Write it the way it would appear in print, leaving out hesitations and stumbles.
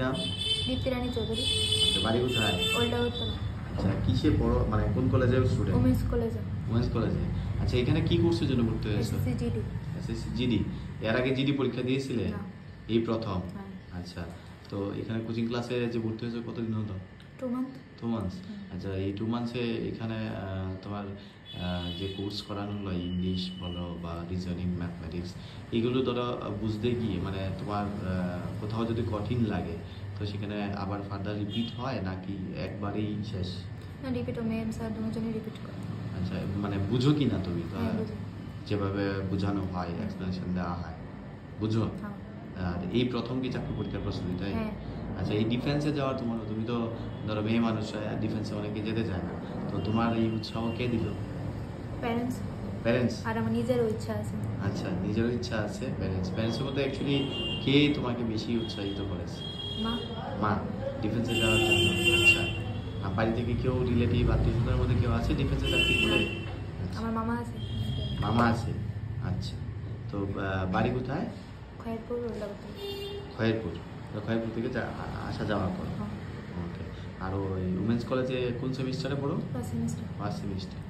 নাম? দীপ্তি রানী চৌধুরী। আচ্ছা, বাড়ি কোথায়? ওল্ডা উত্তরা। আচ্ছা, কিসে পড়ো, মানে কোন কলেজের স্টুডেন্ট? ওমেন্স কলেজে। ওমেন্স কলেজে। আচ্ছা, এখানে কি কোর্সের জন্য ভর্তি হয়েছো? SSC GD. SSC GD. এর আগে জিডি পরীক্ষা দিয়েছিলে? না। এই প্রথম? হ্যাঁ। আচ্ছা, তো এখানে কোচিং ক্লাসে যে ভর্তি হয়েছো কতদিন হলো? 2 মান্থ। 2 মান্থস। আচ্ছা, এই 2 মান্থসে এখানে তোমার যে কোর্স করানো হলো, ইংলিশ বলো বা রিজনিং, ম্যাথমেটিক্স, এগুলো ধরো বুঝতে গিয়ে মানে তোমার কোথাও যদি কঠিন লাগে তো সেখানে আবার ফার্দার রিপিট হয় নাকি একবারেই শেষ? না, রিপিট ও ম্যাম স্যার দুজনেই রিপিট করে। আচ্ছা, মানে বুঝো কি না তুমি? হ্যাঁ, বুঝি। যেভাবে বোঝানো হয়, এক্সপ্লেনেশন দেওয়া হয়, বুঝো? হ্যাঁ। আর এই প্রথম কি চাকরি পরীক্ষার প্রস্তুতি, তাই? হ্যাঁ। আচ্ছা, এই ডিফেন্সে যাওয়ার তোমার, তুমি তো ধরো মেয়ে মানুষ, ডিফেন্সে অনেকে যেতে চায় না, তো তোমার এই উৎসাহ কে দিল? প্যারেন্টস। প্যারেন্টস? আর আমার নিজেরও ইচ্ছা আছে। আচ্ছা, নিজেরও ইচ্ছা আছে। প্যারেন্টসের মধ্যে অ্যাকচুয়ালি কে তোমাকে বেশি উৎসাহিত করেছে? মা। মা ডিফেন্সে যাওয়ার জন্য। আচ্ছা, আর বাড়ি থেকে কেউ রিলেটিভ আত্মীয়স্বজনের মধ্যে কেউ আছে ডিফেন্সে চাকরি করে? আচ্ছা, আমার মামা আছে। মামা আছে। আচ্ছা, তো বাড়ি কোথায়? খয়েরপুর, ওল্ডা উত্তরা। খয়েরপুর। তো খয়েরপুর থেকে আসা যাওয়া করো। হ্যাঁ। ওকে। আর ওই উমেন্স কলেজে কোন সেমিস্টারে পড়ো? First semester. First semester.